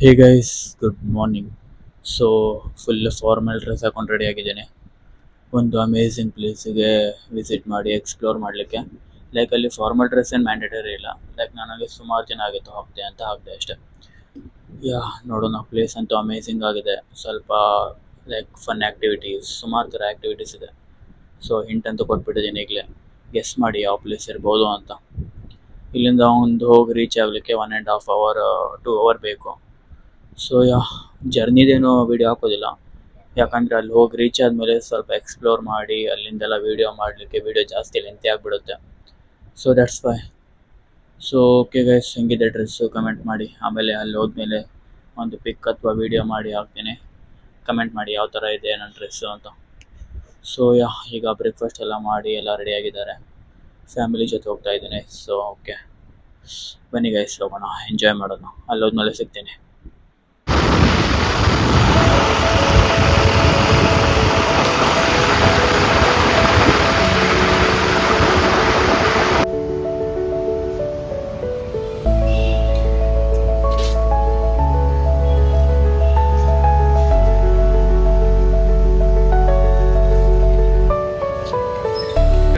ಹೇ guys, good morning. So full formal dress ಹಾಕೊಂಡು ready ಆಗಿದ್ದೇನೆ. ಒಂದು ಅಮೇಝಿಂಗ್ ಪ್ಲೇಸಿಗೆ ವಿಸಿಟ್ ಮಾಡಿ ಎಕ್ಸ್ಪ್ಲೋರ್ ಮಾಡಲಿಕ್ಕೆ. ಲೈಕ್ ಅಲ್ಲಿ ಫಾರ್ಮಲ್ ಡ್ರೆಸ್ ಏನು ಮ್ಯಾಂಡೇಟರಿ ಇಲ್ಲ. ಲೈಕ್ ನನಗೆ ಸುಮಾರು ಜನ ಆಗಿತ್ತು ಹಾಕ್ದೆ ಅಂತ ಹಾಕ್ದೆ ಅಷ್ಟೇ. ಯಾ, ನೋಡೋಣ. ಪ್ಲೇಸ್ ಅಂತೂ ಅಮೇಝಿಂಗ್ ಆಗಿದೆ. ಸ್ವಲ್ಪ ಲೈಕ್ ಫನ್ ಆ್ಯಕ್ಟಿವಿಟೀಸ್, ಸುಮಾರು ಥರ ಆ್ಯಕ್ಟಿವಿಟೀಸ್ ಇದೆ. ಸೊ ಹಿಂಟ್ ಅಂತೂ ಕೊಟ್ಬಿಟ್ಟಿದ್ದೀನಿ ಈಗಲೇ. ಗೆಸ್ ಮಾಡಿ ಯಾವ ಪ್ಲೇಸ್ ಇರ್ಬೋದು ಅಂತ. ಇಲ್ಲಿಂದ ಒಂದು ಹೋಗಿ ರೀಚ್ ಆಗಲಿಕ್ಕೆ 1.5 ಅವರ್ 2 ಅವರ್ ಬೇಕು. ಸೊ ಜರ್ನಿದೇನು ವೀಡಿಯೋ ಹಾಕೋದಿಲ್ಲ, ಯಾಕಂದರೆ ಅಲ್ಲಿ ಹೋಗಿ ರೀಚ್ ಆದಮೇಲೆ ಸ್ವಲ್ಪ ಎಕ್ಸ್ಪ್ಲೋರ್ ಮಾಡಿ ಅಲ್ಲಿಂದೆಲ್ಲ ವೀಡಿಯೋ ಮಾಡಲಿಕ್ಕೆ ವೀಡಿಯೋ ಜಾಸ್ತಿ ಲೆಂತಿ ಆಗಿಬಿಡುತ್ತೆ. So that's why. So okay guys, ಹೆಂಗಿದೆ ಡ್ರೆಸ್ಸು ಕಮೆಂಟ್ ಮಾಡಿ. ಆಮೇಲೆ ಅಲ್ಲಿ ಹೋದ್ಮೇಲೆ ಒಂದು ಪಿಕ್ ಅಥವಾ ವೀಡಿಯೋ ಮಾಡಿ ಹಾಕ್ತೀನಿ. ಕಮೆಂಟ್ ಮಾಡಿ ಯಾವ ಥರ ಇದೆ ನನ್ನ ಡ್ರೆಸ್ಸು ಅಂತ. ಸೊ ಈಗ ಬ್ರೇಕ್ಫಾಸ್ಟ್ ಎಲ್ಲ ಮಾಡಿ ಎಲ್ಲ ರೆಡಿಯಾಗಿದ್ದಾರೆ. ಫ್ಯಾಮಿಲಿ ಜೊತೆ ಹೋಗ್ತಾ ಇದ್ದೀನಿ. ಸೊ ಓಕೆ, ಬನ್ನಿ ಗೈಸ್, ಹೋಗೋಣ, ಎಂಜಾಯ್ ಮಾಡೋಣ. ಅಲ್ಲಿ ಹೋದ್ಮೇಲೆ ಸಿಗ್ತೀನಿ.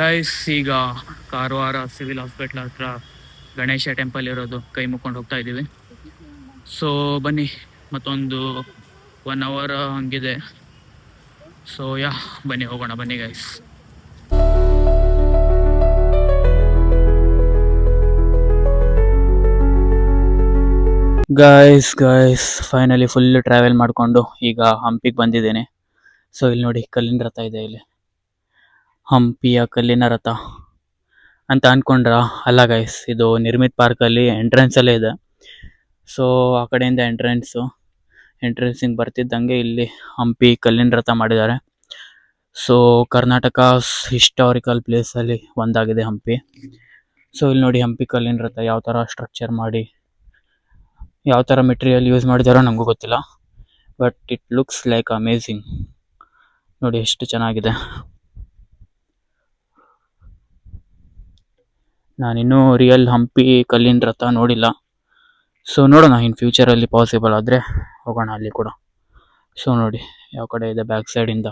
ಗೈಸ್, ಈಗ ಕಾರವಾರ ಸಿವಿಲ್ ಹಾಸ್ಪಿಟ್ಲ್ ಹತ್ರ ಗಣೇಶ ಟೆಂಪಲ್ ಇರೋದು, ಕೈ ಮುಕ್ಕೊಂಡು ಹೋಗ್ತಾ ಇದ್ದೀವಿ. ಸೊ ಬನ್ನಿ, ಮತ್ತೊಂದು 1 ಅವರ್ ಹಂಗಿದೆ. ಸೊ ಬನ್ನಿ ಹೋಗೋಣ, ಬನ್ನಿ guys. Guys finally full travel ಮಾಡಿಕೊಂಡು ಈಗ ಹಂಪಿಗೆ ಬಂದಿದ್ದೇನೆ. ಸೊ ಇಲ್ಲಿ ನೋಡಿ, ಕಲ್ಲಿನ ರಥ ಇದೆ ಇಲ್ಲಿ. ಹಂಪಿಯ ಕಲ್ಲಿನ ರಥ ಅಂತ ಅನ್ಕೊಂಡ್ರ? ಅಲ್ಲ ಗೈಸ್, ಇದು ನಿರ್ಮಿತ್ ಪಾರ್ಕಲ್ಲಿ ಎಂಟ್ರೆನ್ಸಲ್ಲೇ ಇದೆ. ಸೊ ಆ ಕಡೆಯಿಂದ ಎಂಟ್ರೆನ್ಸಿಂಗ್ ಬರ್ತಿದ್ದಂಗೆ ಇಲ್ಲಿ ಹಂಪಿ ಕಲ್ಲಿನ ರಥ ಮಾಡಿದ್ದಾರೆ. ಸೊ ಕರ್ನಾಟಕ ಹಿಸ್ಟಾರಿಕಲ್ ಪ್ಲೇಸಲ್ಲಿ ಒಂದಾಗಿದೆ ಹಂಪಿ. ಸೊ ಇಲ್ಲಿ ನೋಡಿ, ಹಂಪಿ ಕಲ್ಲಿನ ರಥ ಯಾವ ಥರ ಸ್ಟ್ರಕ್ಚರ್ ಮಾಡಿ, ಯಾವ ಥರ ಮೆಟೀರಿಯಲ್ ಯೂಸ್ ಮಾಡಿದಾರೋ ನಮಗೂ ಗೊತ್ತಿಲ್ಲ, but it looks like amazing. ನೋಡಿ ಎಷ್ಟು ಚೆನ್ನಾಗಿದೆ. ನಾನಿನ್ನೂ ರಿಯಲ್ ಹಂಪಿ ಕಲ್ಲಿನ ರಥ ನೋಡಿಲ್ಲ. ಸೊ ನೋಡೋಣ, ಇನ್ ಫ್ಯೂಚರಲ್ಲಿ ಪಾಸಿಬಲ್ ಆದರೆ ಹೋಗೋಣ ಅಲ್ಲಿ ಕೂಡ. ಸೊ ನೋಡಿ ಯಾವ ಕಡೆ ಇದೆ ಬ್ಯಾಕ್ ಸೈಡಿಂದ.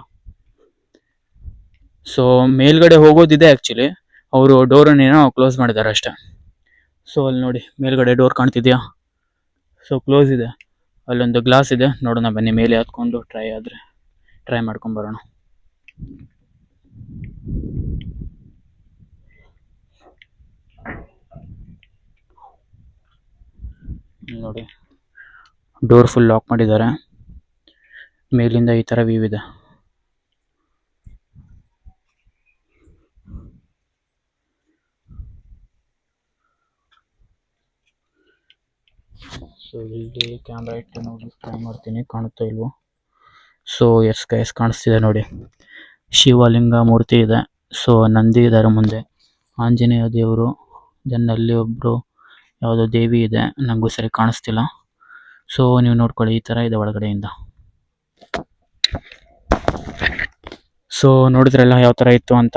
ಸೊ ಮೇಲ್ಗಡೆ ಹೋಗೋದಿದೆ ಆ್ಯಕ್ಚುಲಿ, ಅವರು ಡೋರನ್ನೇನೋ ಕ್ಲೋಸ್ ಮಾಡಿದ್ದಾರೆ ಅಷ್ಟೇ. ಸೊ ಅಲ್ಲಿ ನೋಡಿ, ಮೇಲ್ಗಡೆ ಡೋರ್ ಕಾಣ್ತಿದ್ಯಾ? ಸೊ ಕ್ಲೋಸ್ ಇದೆ. ಅಲ್ಲೊಂದು ಗ್ಲಾಸ್ ಇದೆ, ನೋಡೋಣ ಬನ್ನಿ ಮೇಲೆ ಹತ್ಕೊಂಡು ಟ್ರೈ ಮಾಡ್ಕೊಂಬರೋಣ. ನೋಡಿ, ಡೋರ್ ಫುಲ್ ಲಾಕ್ ಮಾಡಿದ್ದಾರೆ. ಮೇಲಿಂದ ಈ ಥರ ವ್ಯೂ ಇದೆ. ಸೊ ಇಲ್ಲಿ ಕ್ಯಾಮ್ರಾ ಇಟ್ಟು ನೋಡಿ ಟ್ರೈ ಮಾಡ್ತೀನಿ, ಕಾಣುತ್ತಾ ಇಲ್ವೋ? ಸೊ ಎಸ್ ಗೈಸ್, ಕಾಣಿಸ್ತಿದೆ ನೋಡಿ. ಶಿವಲಿಂಗ ಮೂರ್ತಿ ಇದೆ. ಸೊ ನಂದಿ ಇದ್ದಾರೆ ಮುಂದೆ, ಆಂಜನೇಯ ದೇವರು, ದೆನ್ ಅಲ್ಲಿ ಒಬ್ಬರು ಯಾವುದೋ ದೇವಿ ಇದೆ, ನನಗೂ ಸರಿ ಕಾಣಿಸ್ತಿಲ್ಲ. ಸೊ ನೀವು ನೋಡ್ಕೊಳ್ಳಿ, ಈ ಥರ ಇದೆ ಒಳಗಡೆಯಿಂದ. ಸೊ ನೋಡಿದ್ರಲ್ಲ ಯಾವ ಥರ ಇತ್ತು ಅಂತ.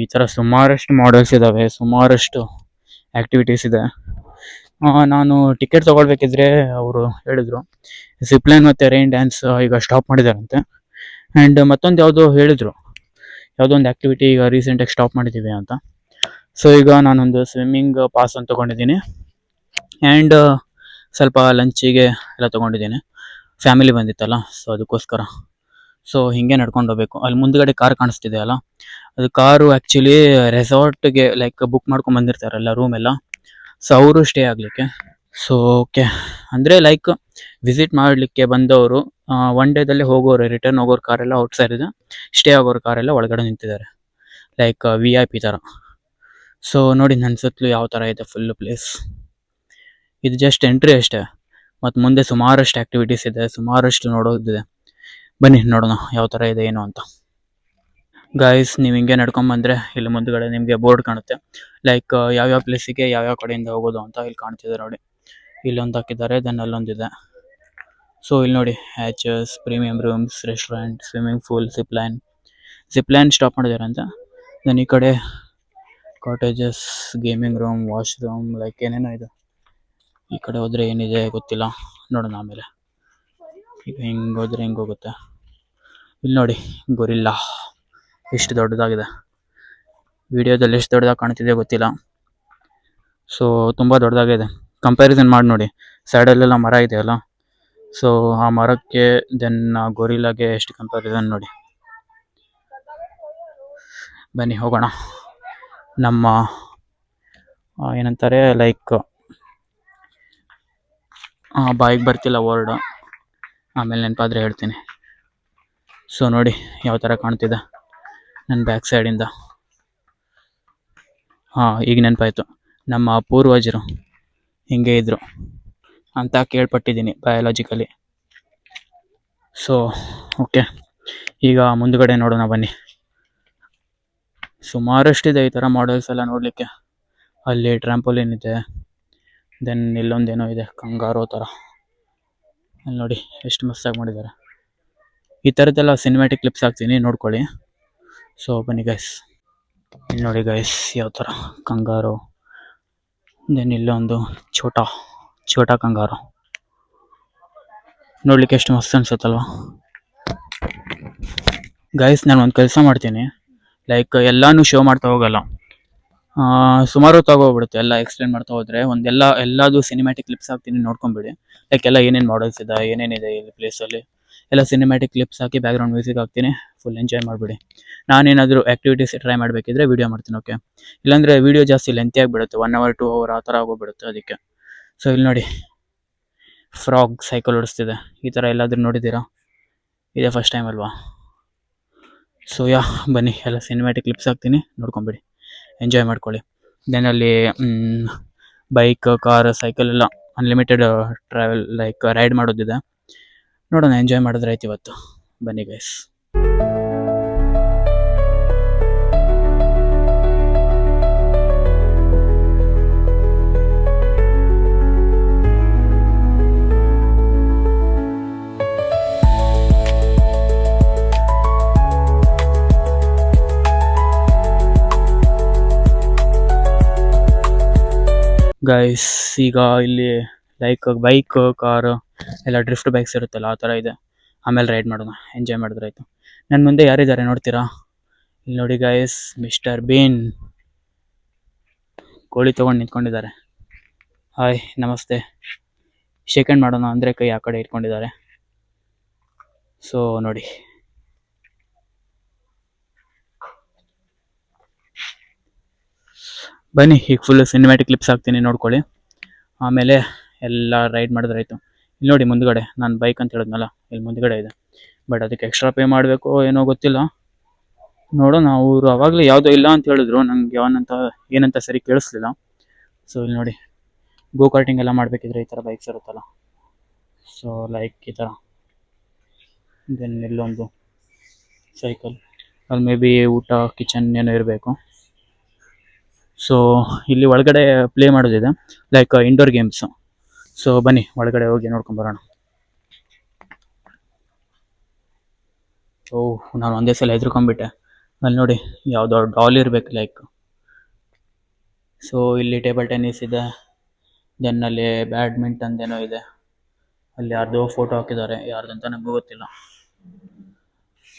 ಈ ಥರ ಸುಮಾರಷ್ಟು ಮಾಡೆಲ್ಸ್ ಇದ್ದಾವೆ, ಸುಮಾರಷ್ಟು ಆ್ಯಕ್ಟಿವಿಟೀಸ್ ಇದೆ. ನಾನು ಟಿಕೆಟ್ ತೊಗೊಳ್ಬೇಕಿದ್ರೆ ಅವರು ಹೇಳಿದರು ಜಿಪ್ಲೈನ್ ಮತ್ತು ರೈನ್ ಡ್ಯಾನ್ಸ್ ಈಗ ಸ್ಟಾಪ್ ಮಾಡಿದಾರಂತೆ. ಆ್ಯಂಡ್ ಮತ್ತೊಂದು ಯಾವುದೋ ಹೇಳಿದರು, ಯಾವುದೋ ಒಂದು ಆ್ಯಕ್ಟಿವಿಟಿ ಈಗ ರೀಸೆಂಟಾಗಿ ಸ್ಟಾಪ್ ಮಾಡಿದ್ದೀವಿ ಅಂತ. ಸೊ ಈಗ ನಾನೊಂದು ಸ್ವಿಮ್ಮಿಂಗ್ ಪಾಸ್ ಅಂತ ತೊಗೊಂಡಿದ್ದೀನಿ, ಆ್ಯಂಡ್ ಸ್ವಲ್ಪ ಲಂಚಿಗೆ ಎಲ್ಲ ತೊಗೊಂಡಿದ್ದೀನಿ. ಫ್ಯಾಮಿಲಿ ಬಂದಿತ್ತಲ್ಲ, ಸೊ ಅದಕ್ಕೋಸ್ಕರ. ಸೊ ಹೀಗೆ ನಡ್ಕೊಂಡು ಹೋಗ್ಬೇಕು. ಅಲ್ಲಿ ಮುಂದ್ಗಡೆ ಕಾರ್ ಕಾಣಿಸ್ತಿದೆ ಅಲ್ಲ, ಅದು ಕಾರು ಆ್ಯಕ್ಚುಲಿ ರೆಸಾರ್ಟ್ಗೆ ಲೈಕ್ ಬುಕ್ ಮಾಡ್ಕೊಂಡು ಬಂದಿರ್ತಾರಲ್ಲ ರೂಮೆಲ್ಲ, ಸೊ ಅವರು ಸ್ಟೇ ಆಗಲಿಕ್ಕೆ. ಸೊ ಓಕೆ, ಅಂದರೆ ಲೈಕ್ ವಿಸಿಟ್ ಮಾಡಲಿಕ್ಕೆ ಬಂದವರು 1 ಡೇದಲ್ಲೇ ಹೋಗೋರು, ರಿಟರ್ನ್ ಹೋಗೋರು ಕಾರೆಲ್ಲ ಔಟ್ಸೈಡ್ ಇದೆ, ಸ್ಟೇ ಆಗೋರು ಕಾರೆಲ್ಲ ಒಳಗಡೆ ನಿಂತಿದ್ದಾರೆ, ಲೈಕ್ VIP ಥರ. ಸೊ ನೋಡಿ ನನ್ನ ಸುತ್ತಲೂ ಯಾವ ಥರ ಇದೆ ಫುಲ್ ಪ್ಲೇಸ್. ಇದು ಜಸ್ಟ್ ಎಂಟ್ರಿ ಅಷ್ಟೇ, ಮತ್ತು ಮುಂದೆ ಸುಮಾರಷ್ಟು ಆ್ಯಕ್ಟಿವಿಟೀಸ್ ಇದೆ, ಸುಮಾರಷ್ಟು ನೋಡೋದಿದೆ. ಬನ್ನಿ ನೋಡೋಣ ಯಾವ ಥರ ಇದೆ ಏನು ಅಂತ. ಗೈಸ್, ನೀವು ಹಿಂಗೆ ನಡ್ಕೊಂಬಂದರೆ ಇಲ್ಲಿ ಮುಂದ್ಗಡೆ ನಿಮಗೆ ಬೋರ್ಡ್ ಕಾಣುತ್ತೆ, ಲೈಕ್ ಯಾವ್ಯಾವ ಪ್ಲೇಸಿಗೆ ಯಾವ್ಯಾವ ಕಡೆಯಿಂದ ಹೋಗೋದು ಅಂತ ಇಲ್ಲಿ ಕಾಣ್ತಿದೆ ನೋಡಿ. ಇಲ್ಲೊಂದು ಹಾಕಿದ್ದಾರೆ, ದೆನ್ ಅಲ್ಲೊಂದಿದೆ. ಸೊ ಇಲ್ಲಿ ನೋಡಿ, hatches, premium rooms, restaurant, swimming pool, zipline stop ಮಾಡಿದ್ದಾರೆ ಅಂತ. ದೆನ್ ಈ ಕಡೆ cottages, gaming room, washroom, like ಏನೇನೋ ಇದೆ. ಈ ಕಡೆ ಹೋದರೆ ಏನಿದೆ ಗೊತ್ತಿಲ್ಲ. ನೋಡೋಣ ಆಮೇಲೆ. ಈಗ ಹಿಂಗೆ ಹೋದ್ರೆ ಹಿಂಗೆ ಹೋಗುತ್ತೆ. ಇಲ್ಲಿ ನೋಡಿ ಗೊರಿಲ್ಲಾ ಎಷ್ಟು ದೊಡ್ಡದಾಗಿದೆ. ವಿಡಿಯೋದಲ್ಲಿ ಎಷ್ಟು ದೊಡ್ಡದಾಗಿ ಕಾಣ್ತಿದೆ ಗೊತ್ತಿಲ್ಲ. ಸೊ ತುಂಬ ದೊಡ್ಡದಾಗಿದೆ. ಕಂಪ್ಯಾರಿಸನ್ ಮಾಡಿ ನೋಡಿ, ಸೈಡಲ್ಲೆಲ್ಲ ಮರ ಇದೆಯಲ್ಲ, ಸೊ ಆ ಮರಕ್ಕೆ ದೆನ್ ಗೊರಿಲ್ಲಾಗೆ ಎಷ್ಟು ಕಂಪ್ಯಾರಿಸನ್ ನೋಡಿ. ಬನ್ನಿ ಹೋಗೋಣ. ನಮ್ಮ ಏನಂತಾರೆ ಲೈಕ್ ಬಾಯಿಗೆ ಬರ್ತಿಲ್ಲ ವರ್ಡ್, ಆಮೇಲೆ ನೆನಪಾದರೆ ಹೇಳ್ತೀನಿ. ಸೊ ನೋಡಿ ಯಾವ ಥರ ಕಾಣ್ತಿದೆ ನನ್ನ ಬ್ಯಾಕ್ ಸೈಡಿಂದ. ಈಗ ನೆನಪಾಯಿತು, ನಮ್ಮ ಪೂರ್ವಜರು ಹಿಂಗೆ ಇದ್ದರು ಅಂತ ಕೇಳ್ಪಟ್ಟಿದ್ದೀನಿ ಬಯಾಲಜಿಕಲಿ. ಸೊ ಓಕೆ, ಈಗ ಮುಂದುಗಡೆ ನೋಡೋಣ ಬನ್ನಿ. ಸುಮಾರಷ್ಟಿದೆ ಈ ಥರ ಮಾಡೆಲ್ಸ್ ಎಲ್ಲ ನೋಡಲಿಕ್ಕೆ. ಅಲ್ಲಿ ಟ್ರಾಂಪೋಲಿನ್ ಇದೆ, ದೆನ್ ಇಲ್ಲೊಂದೇನೋ ಇದೆ ಕಂಗಾರೋ ಥರ. ಅಲ್ಲಿ ನೋಡಿ ಎಷ್ಟು ಮಸ್ತಾಗಿ ಮಾಡಿದ್ದಾರೆ. ಈ ಥರದ್ದೆಲ್ಲ ಸಿನಿಮ್ಯಾಟಿಕ್ ಕ್ಲಿಪ್ಸ್ ಹಾಕ್ತೀನಿ, ನೋಡ್ಕೊಳ್ಳಿ. ಸೊ ಬನ್ನಿ ಗೈಸ್, ಇಲ್ಲಿ ನೋಡಿ ಗೈಸ್ ಯಾವ ಥರ ಕಂಗಾರೋ, ದೆನ್ ಇಲ್ಲೊಂದು ಛೋಟಾ ಕಂಗಾರೋ. ನೋಡ್ಲಿಕ್ಕೆ ಎಷ್ಟು ಮಸ್ತ್ ಅನ್ಸುತ್ತಲ್ವ ಗೈಸ್. ನಾನು ಒಂದು ಕೆಲಸ ಮಾಡ್ತೀನಿ, ಲೈಕ್ ಎಲ್ಲಾನು ಶೋ ಮಾಡ್ತಾ ಹೋಗಲ್ಲ, ಸುಮಾರು ತಗೋಗ್ಬಿಡುತ್ತೆ ಎಲ್ಲ ಎಕ್ಸ್ಪ್ಲೇನ್ ಮಾಡ್ತಾ ಹೋದರೆ. ಎಲ್ಲದು ಸಿನಿಮ್ಯಾಟಿಕ್ ಕ್ಲಿಪ್ಸ್ ಹಾಕ್ತೀನಿ, ನೋಡ್ಕೊಂಬಿಡಿ. ಲೈಕ್ ಎಲ್ಲ ಏನೇನು ಮಾಡಲ್ಸ್ ಇದೆ, ಏನೇನಿದೆ ಈ ಪ್ಲೇಸಲ್ಲಿ, ಎಲ್ಲ ಸಿನಿಮ್ಯಾಟಿಕ್ ಕ್ಲಿಪ್ಸ್ ಹಾಕಿ ಬ್ಯಾಕ್ಗ್ರೌಂಡ್ ಮ್ಯೂಸಿಕ್ ಹಾಕ್ತೀನಿ. ಫುಲ್ ಎಂಜಾಯ್ ಮಾಡಿಬಿಡಿ. ನಾನೇನಾದರೂ ಆ್ಯಕ್ಟಿವಿಟೀಸ್ ಟ್ರೈ ಮಾಡಬೇಕಿದ್ರೆ ವೀಡಿಯೋ ಮಾಡ್ತೀನಿ, ಓಕೆ? ಇಲ್ಲಾಂದರೆ ವೀಡಿಯೋ ಜಾಸ್ತಿ ಲೆಂತಿ ಆಗಿಬಿಡುತ್ತೆ, 1 hour 2 hour ಆ ಥರ ಆಗೋಗ್ಬಿಡುತ್ತೆ, ಅದಕ್ಕೆ. ಸೊ ಇಲ್ಲಿ ನೋಡಿ ಫ್ರಾಗ್ ಸೈಕಲ್ ಓಡಿಸ್ತಿದೆ. ಈ ಥರ ಎಲ್ಲಾದರೂ ನೋಡಿದ್ದೀರಾ? ಇದೇ ಫಸ್ಟ್ ಟೈಮ್ ಅಲ್ವಾ? ಸೊ ಬನ್ನಿ ಎಲ್ಲ ಸಿನಿಮ್ಯಾಟಿಕ್ ಕ್ಲಿಪ್ಸ್ ಹಾಕ್ತೀನಿ, ನೋಡ್ಕೊಂಬಿಡಿ, ಎಂಜಾಯ್ ಮಾಡ್ಕೊಳ್ಳಿ. ದೆನ್ ಅಲ್ಲಿ ಬೈಕ್, ಕಾರ್, ಸೈಕಲ್ ಎಲ್ಲ ಅನ್ಲಿಮಿಟೆಡ್ ಟ್ರಾವೆಲ್ ಲೈಕ್ ರೈಡ್ ಮಾಡೋದಿದೆ. ನೋಡೋಣ, ಎಂಜಾಯ್ ಮಾಡಿದ್ರೆ ಆಯ್ತು ಇವತ್ತು. ಬನ್ನಿ ಗೈಸ್. ಗೈಸ್ ಈಗ ಇಲ್ಲಿ ಲೈಕ್ ಬೈಕ್, ಕಾರು ಎಲ್ಲ ಡ್ರಿಫ್ಟ್ ಬೈಕ್ಸ್ ಇರುತ್ತಲ್ಲ, ಆ ಥರ ಇದೆ. ಆಮೇಲೆ ರೈಡ್ ಮಾಡೋಣ, ಎಂಜಾಯ್ ಮಾಡಿದ್ರೆ ಆಯಿತು. ನನ್ನ ಮುಂದೆ ಯಾರಿದ್ದಾರೆ ನೋಡ್ತೀರಾ? ಇಲ್ಲಿ ನೋಡಿ ಗೈಸ್, ಮಿಸ್ಟರ್ ಬೀನ್ ಕೋಳಿ ತೊಗೊಂಡು ನಿಂತ್ಕೊಂಡಿದ್ದಾರೆ. ಹಾಯ್, ನಮಸ್ತೆ. ಶೇಕ್ ಹ್ಯಾಂಡ್ ಮಾಡೋಣ ಅಂದರೆ ಕೈ ಆ ಕಡೆ ಇಟ್ಕೊಂಡಿದ್ದಾರೆ. ಸೊ ನೋಡಿ, ಬನ್ನಿ ಈಗ ಫುಲ್ ಸಿನಿಮ್ಯಾಟಿಕ್ ಕ್ಲಿಪ್ಸ್ ಹಾಕ್ತೀನಿ, ನೋಡ್ಕೊಳ್ಳಿ. ಆಮೇಲೆ ಎಲ್ಲ ರೈಡ್ ಮಾಡಿದ್ರೆ ಆಯಿತು. ಇಲ್ಲಿ ನೋಡಿ ಮುಂದ್ಗಡೆ ನಾನು ಬೈಕ್ ಅಂತ ಹೇಳಿದ್ನಲ್ಲ, ಇಲ್ಲಿ ಮುಂದ್ಗಡೆ ಇದೆ. ಬಟ್ ಅದಕ್ಕೆ ಎಕ್ಸ್ಟ್ರಾ ಪೇ ಮಾಡಬೇಕು ಏನೋ ಗೊತ್ತಿಲ್ಲ, ನೋಡೋಣ. ಅವರು ಅವಾಗಲೇ ಯಾವುದೋ ಇಲ್ಲ ಅಂತ ಹೇಳಿದ್ರು, ನಂಗೆ ಏನಂತ ಸರಿ ಕೇಳಿಸ್ಲಿಲ್ಲ. ಸೊ ಇಲ್ಲಿ ನೋಡಿ, ಗೋ ಕಾರ್ಟಿಂಗ್ ಎಲ್ಲ ಮಾಡಬೇಕಿದ್ರೆ ಈ ಥರ ಬೈಕ್ಸ್ ಇರುತ್ತಲ್ಲ, ಸೊ ಲೈಕ್ ಈ ಥರ. ದೆನ್ ಇಲ್ಲೊಂದು ಸೈಕಲ್, ಅಲ್ಲಿ ಮೇ ಬಿ ಊಟ, ಕಿಚನ್ ಏನೋ ಇರಬೇಕು. ಸೊ ಇಲ್ಲಿ ಒಳಗಡೆ ಪ್ಲೇ ಮಾಡೋದಿದೆ, ಲೈಕ್ ಇಂಡೋರ್ ಗೇಮ್ಸು. ಸೊ ಬನ್ನಿ ಒಳಗಡೆ ಹೋಗಿ ನೋಡ್ಕೊಂಬರೋಣ. ನಾನು ಒಂದೇ ಸಲ ಹೆದರ್ಕೊಂಡ್ಬಿಟ್ಟೆ. ಅಲ್ಲಿ ನೋಡಿ ಯಾವುದೋ ಡಾಲ್ ಇರಬೇಕು ಲೈಕ್. ಸೊ ಇಲ್ಲಿ ಟೇಬಲ್ ಟೆನ್ನಿಸ್ ಇದೆ, ದೆನ್ ಅಲ್ಲಿ ಬ್ಯಾಡ್ಮಿಂಟನ್ ಏನೋ ಇದೆ. ಅಲ್ಲಿ ಯಾರ್ದೋ ಫೋಟೋ ಹಾಕಿದ್ದಾರೆ, ಯಾರ್ದಂತ ನನಗೂ ಗೊತ್ತಿಲ್ಲ.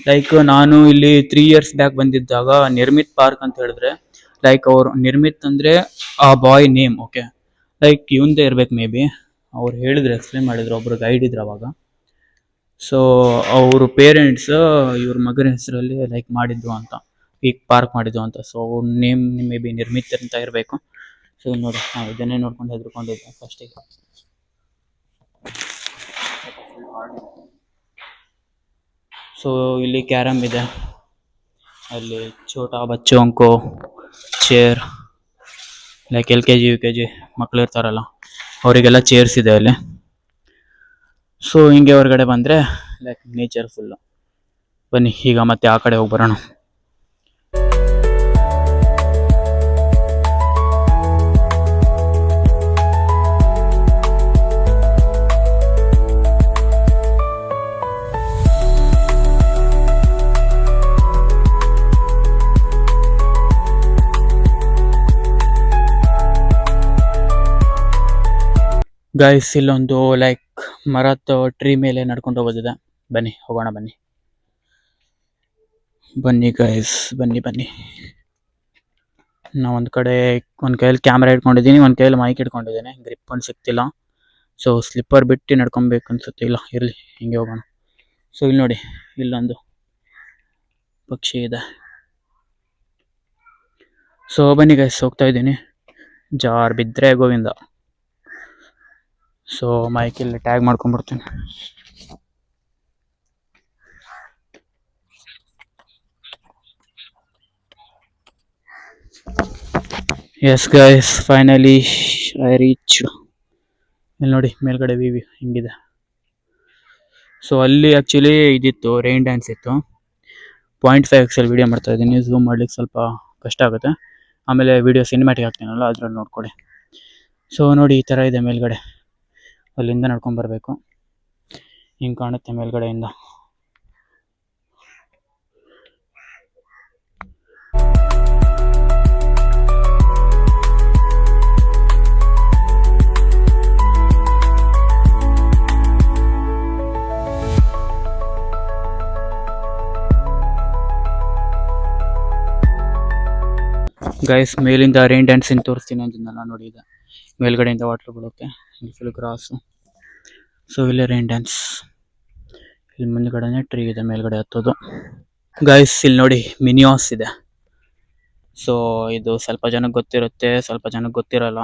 ಲೈಕ್ ನಾನು ಇಲ್ಲಿ 3 years ಬ್ಯಾಕ್ ಬಂದಿದ್ದಾಗ ನಿರ್ಮಿತ್ ಪಾರ್ಕ್ ಅಂತ ಹೇಳಿದ್ರೆ, ಲೈಕ್ ಅವರು ನಿರ್ಮಿತ್ ಅಂದರೆ ಆ ಬಾಯ್ ನೇಮ್, ಓಕೆ? ಲೈಕ್ ಇವಂದೇ ಇರ್ಬೇಕು ಮೇ ಬಿ. ಅವ್ರು ಹೇಳಿದ್ರು, ಎಕ್ಸ್ಪ್ಲೇನ್ ಮಾಡಿದ್ರು, ಒಬ್ರು ಗೈಡ್ ಇದ್ರು ಅವಾಗ. ಸೊ ಅವ್ರ ಪೇರೆಂಟ್ಸ್ ಇವ್ರ ಮಗನ ಹೆಸರಲ್ಲಿ ಲೈಕ್ ಮಾಡಿದ್ದು ಅಂತ, ಈಗ ಪಾರ್ಕ್ ಮಾಡಿದ್ದು ಅಂತ. ಸೊ ಅವ್ರ ನೇಮ್ ಮೇ ಬಿ ನಿರ್ಮಿತ್ ಅಂತ ಇರಬೇಕು. ಸೊ ನೋಡಿ, ನಾವು ಇದನ್ನೇ ನೋಡ್ಕೊಂಡು ಹೆದರ್ಕೊಂಡಿದ್ದೆ ಫಸ್ಟಿಗೆ. ಸೊ ಇಲ್ಲಿ ಕ್ಯಾರಮ್ ಇದೆ, ಅಲ್ಲಿ ಛೋಟಾ ಬಚ್ಚೋಂಕೋ ಚೇರ್, ಲೈಕ್ LKG UKG ಮಕ್ಳು ಇರ್ತಾರಲ್ಲ ಅವರಿಗೆಲ್ಲ ಚೇರ್ಸ್ ಇದೆ ಅಲ್ಲಿ. ಸೊ ಹಿಂಗೆ ಹೊರಗಡೆ ಬಂದರೆ ಲೈಕ್ ನೇಚರ್ ಫುಲ್ಲು. ಬನ್ನಿ ಈಗ ಮತ್ತೆ ಆ ಕಡೆ ಹೋಗಿ ಬರೋಣ. ಗೈಸ್ ಇಲ್ಲೊಂದು ಲೈಕ್ ಮರತ್ ಟ್ರೀ ಮೇಲೆ ನಡ್ಕೊಂಡು ಹೋಗೋದಿದೆ. ಬನ್ನಿ ಹೋಗೋಣ, ಬನ್ನಿ ಬನ್ನಿ ಗೈಸ್, ಬನ್ನಿ ಬನ್ನಿ. ನಾ ಒಂದು ಕೈಯಲ್ಲಿ ಕ್ಯಾಮ್ರಾ ಇಟ್ಕೊಂಡಿದ್ದೀನಿ, ಒಂದು ಕೈಯಲ್ಲಿ ಮೈಕ್ ಇಟ್ಕೊಂಡಿದ್ದೀನಿ. ಗ್ರಿಪ್ ಒಂದು ಸಿಗ್ತಿಲ್ಲ, ಸೊ ಸ್ಲಿಪ್ಪರ್ ಬಿಟ್ಟು ನಡ್ಕೊಬೇಕು ಅನ್ಸುತ್ತೆ. ಇಲ್ಲ ಇರಲಿ, ಹಿಂಗೆ ಹೋಗೋಣ. ಸೊ ಇಲ್ಲಿ ನೋಡಿ, ಇಲ್ಲೊಂದು ಪಕ್ಷಿ ಇದೆ. ಸೊ ಬನ್ನಿ ಗೈಸ್, ಹೋಗ್ತಾ ಇದ್ದೀನಿ. ಜಾರ್ ಬಿದ್ದರೆ ಗೋವಿಂದ. ಸೊ ಮೈಕಲ್ಲಿ ಟ್ಯಾಗ್ ಮಾಡ್ಕೊಂಡ್ಬಿಡ್ತೀನಿ. Yes guys, finally I reach. ಇಲ್ಲಿ ನೋಡಿ ಮೇಲ್ಗಡೆ ವಿ ಹಿಂಗಿದೆ. ಸೊ ಅಲ್ಲಿ ಆ್ಯಕ್ಚುಲಿ ಇದಿತ್ತು, ರೈನ್ ಡ್ಯಾನ್ಸ್ ಇತ್ತು. 0.5x ವಿಡಿಯೋ ಮಾಡ್ತಾ ಇದ್ದೀನಿ, ಝೂಮ್ ಮಾಡ್ಲಿಕ್ಕೆ ಸ್ವಲ್ಪ ಕಷ್ಟ ಆಗುತ್ತೆ. ಆಮೇಲೆ ವಿಡಿಯೋ ಸಿನಿಮ್ಯಾಟಿಕ್ ಹಾಕ್ತೀನಲ್ಲ, ಅದ್ರಲ್ಲಿ ನೋಡ್ಕೊಳ್ಳಿ. ಸೊ ನೋಡಿ, ಈ ಥರ ಇದೆ ಮೇಲ್ಗಡೆ. ಅಲ್ಲಿಂದ ನಡ್ಕೊಂಡು ಬರಬೇಕು. ಹಿಂಗೆ ಕಾಣುತ್ತೆ ಮೇಲ್ಗಡೆಯಿಂದ. ಗೈಸ್, ಮೇಲಿಂದ ರೈನ್ ಡ್ಯಾನ್ಸಿಂಗ್ ತೋರಿಸ್ತೀನಿ ಅಂತಿದ್ನಲ್ಲ, ನೋಡಿ ಇದೆ. ಮೇಲ್ಗಡೆಯಿಂದ ವಾಟರ್ ಬೀಳುತ್ತೆ, ಇಲ್ಲಿ ಫುಲ್ ಗ್ರಾಸು. ಸೊ ಇಲ್ಲೇ ರೈನ್ ಡ್ಯಾನ್ಸ್. ಇಲ್ಲಿ ಮುಂದ್ಗಡೆನೇ ಟ್ರೀ ಇದೆ ಮೇಲ್ಗಡೆ ಹತ್ತೋದು. ಗೈಸ್ ಇಲ್ಲಿ ನೋಡಿ, ಮಿನಿಯಾಸ್ ಇದೆ. ಸೊ ಇದು ಸ್ವಲ್ಪ ಜನಕ್ಕೆ ಗೊತ್ತಿರುತ್ತೆ, ಸ್ವಲ್ಪ ಜನಕ್ಕೆ ಗೊತ್ತಿರಲ್ಲ.